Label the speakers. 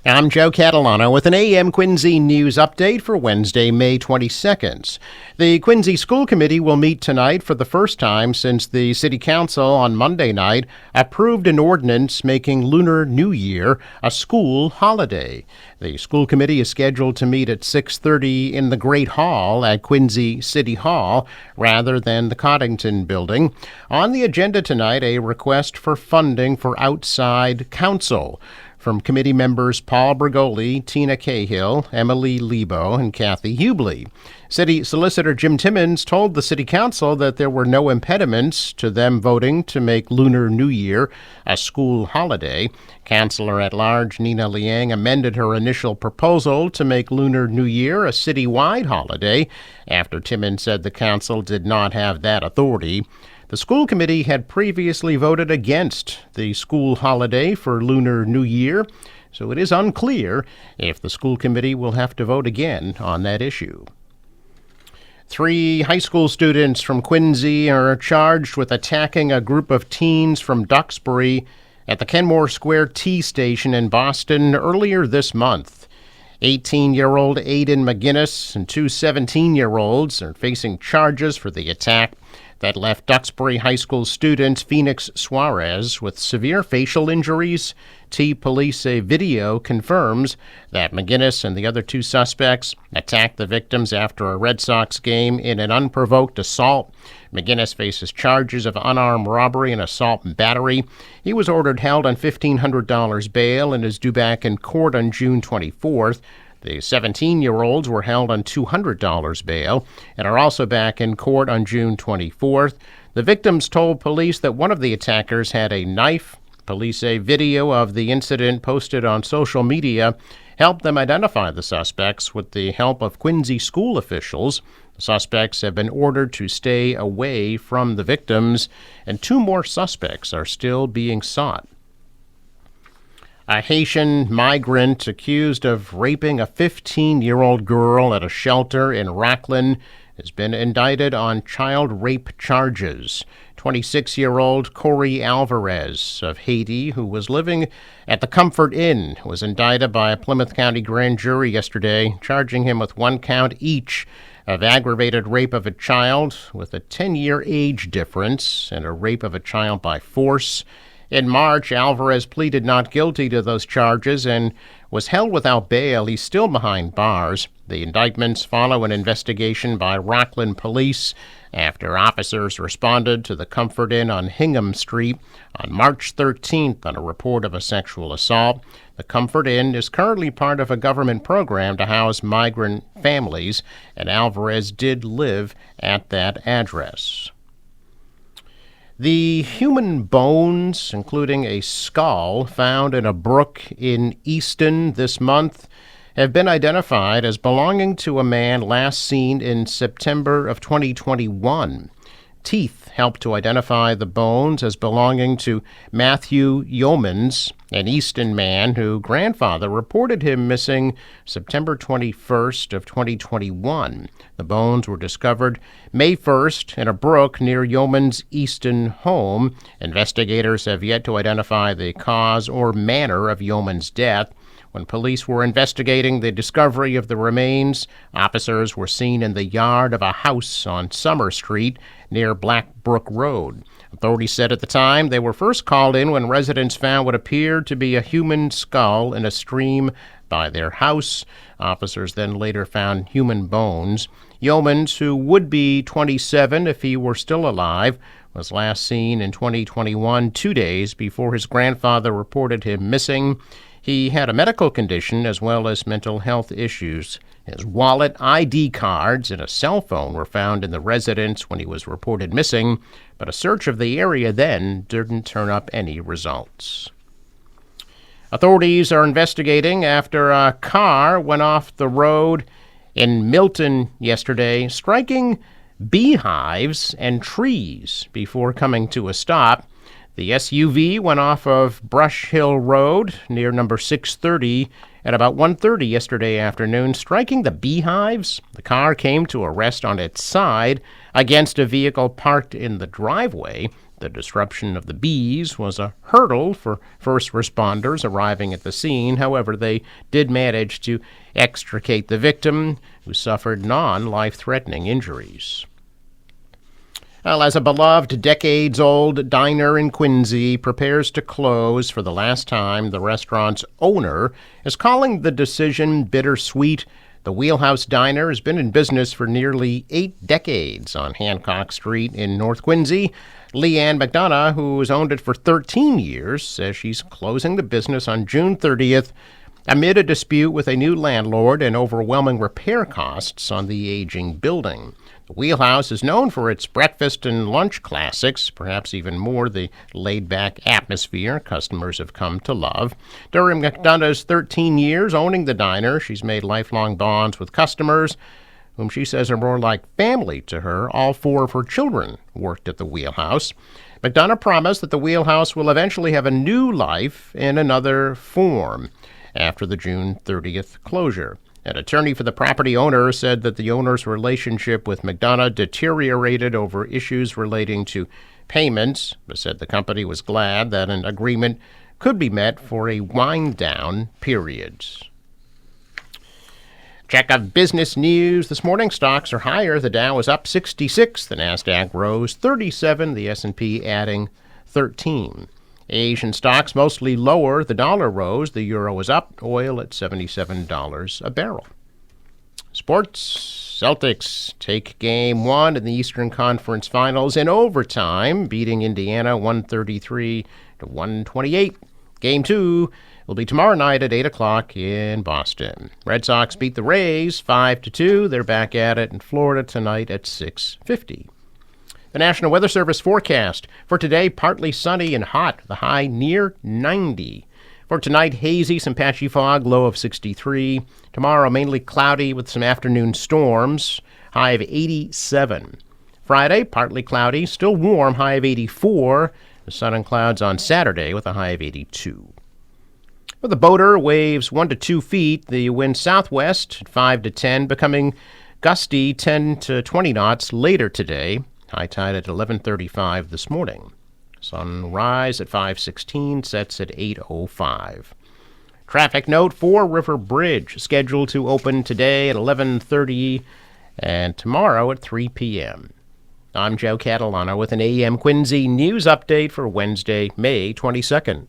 Speaker 1: I'm Joe Catalano with an AM Quincy news update for Wednesday, May 22nd. The Quincy School Committee will meet tonight for the first time since the City Council on Monday night approved an ordinance making Lunar New Year a school holiday. The school committee is scheduled to meet at 6:30 in the Great Hall at Quincy City Hall rather than the Coddington Building. On the agenda tonight, a request for funding for outside counsel from committee members Paul Bergoli, Tina Cahill, Emily Lebo, and Kathy Hubley. City Solicitor Jim Timmons told the City Council that there were no impediments to them voting to make Lunar New Year a school holiday. Councilor-at-Large Nina Liang amended her initial proposal to make Lunar New Year a citywide holiday after Timmons said the council did not have that authority. The school committee had previously voted against the school holiday for Lunar New Year, so it is unclear if the school committee will have to vote again on that issue. 3 high school students from Quincy are charged with attacking a group of teens from Duxbury at the Kenmore Square T station in Boston earlier this month. 18-year-old Aiden McGinnis and 2 17-year-olds are facing charges for the attack that left Duxbury High School student Phoenix Suarez with severe facial injuries. Police video confirms that McGinnis and the other 2 suspects attacked the victims after a Red Sox game in an unprovoked assault. McGinnis faces charges of unarmed robbery and assault and battery. He was ordered held on $1,500 bail and is due back in court on June 24th. The 17-year-olds were held on $200 bail and are also back in court on June 24th. The victims told police that one of the attackers had a knife. Police say video of the incident posted on social media helped them identify the suspects with the help of Quincy school officials. The suspects have been ordered to stay away from the victims, and 2 more suspects are still being sought. A Haitian migrant accused of raping a 15-year-old girl at a shelter in Rockland has been indicted on child rape charges. 26-year-old Corey Alvarez of Haiti, who was living at the Comfort Inn, was indicted by a Plymouth County grand jury yesterday, charging him with 1 count each of aggravated rape of a child with a 10-year age difference and a rape of a child by force. In March, Alvarez pleaded not guilty to those charges and was held without bail. He's still behind bars. The indictments follow an investigation by Rockland police after officers responded to the Comfort Inn on Hingham Street on March 13th on a report of a sexual assault. The Comfort Inn is currently part of a government program to house migrant families, and Alvarez did live at that address. The human bones, including a skull found in a brook in Easton this month, have been identified as belonging to a man last seen in September of 2021. Teeth helped to identify the bones as belonging to Matthew Yeomans, an Easton man whose grandfather reported him missing September 21st of 2021. The bones were discovered May 1st in a brook near Yeomans' Easton home. Investigators have yet to identify the cause or manner of Yeomans' death. When police were investigating the discovery of the remains, officers were seen in the yard of a house on Summer Street near Blackbrook Road. Authorities said at the time they were first called in when residents found what appeared to be a human skull in a stream by their house. Officers then later found human bones. Yeomans, who would be 27 if he were still alive, was last seen in 2021, 2 days before his grandfather reported him missing. He had a medical condition as well as mental health issues. His wallet, ID cards, and a cell phone were found in the residence when he was reported missing, but a search of the area then didn't turn up any results. Authorities are investigating after a car went off the road in Milton yesterday, striking beehives and trees before coming to a stop. The SUV went off of Brush Hill Road near number 630 at about 1:30 yesterday afternoon, striking the beehives. The car came to a rest on its side against a vehicle parked in the driveway. The disruption of the bees was a hurdle for first responders arriving at the scene. However, they did manage to extricate the victim, who suffered non-life-threatening injuries. Well, as a beloved decades-old diner in Quincy prepares to close for the last time, the restaurant's owner is calling the decision bittersweet. The Wheelhouse Diner has been in business for nearly 8 decades on Hancock Street in North Quincy. Leanne McDonough, who has owned it for 13 years, says she's closing the business on June 30th amid a dispute with a new landlord and overwhelming repair costs on the aging building. The Wheelhouse is known for its breakfast and lunch classics, perhaps even more the laid-back atmosphere customers have come to love. During McDonough's 13 years owning the diner, she's made lifelong bonds with customers, whom she says are more like family to her. All 4 of her children worked at the Wheelhouse. McDonough promised that the Wheelhouse will eventually have a new life in another form after the June 30th closure. An attorney for the property owner said that the owner's relationship with McDonough deteriorated over issues relating to payments, but said the company was glad that an agreement could be met for a wind-down period. Check of business news this morning. Stocks are higher. The Dow is up 66. The Nasdaq rose 37. The S&P adding 13. Asian stocks mostly lower. The dollar rose. The euro was up. Oil at $77 a barrel. Sports. Celtics take Game 1 in the Eastern Conference Finals in overtime, beating Indiana 133-128. Game 2 will be tomorrow night at 8 o'clock in Boston. Red Sox beat the Rays 5-2. They're back at it in Florida tonight at 6:50. The National Weather Service forecast for today: partly sunny and hot, the high near 90. For tonight, hazy, some patchy fog, low of 63. Tomorrow, mainly cloudy with some afternoon storms, high of 87. Friday, partly cloudy, still warm, high of 84. The sun and clouds on Saturday with a high of 82. For the boater, waves 1 to 2 feet. The wind southwest at 5 to 10, becoming gusty 10 to 20 knots later today. High tide at 11:35 this morning. Sunrise at 5:16, sets at 8:05. Traffic note: Fore River Bridge scheduled to open today at 11:30 and tomorrow at 3 p.m. I'm Joe Catalano with an AM Quincy news update for Wednesday, May 22nd.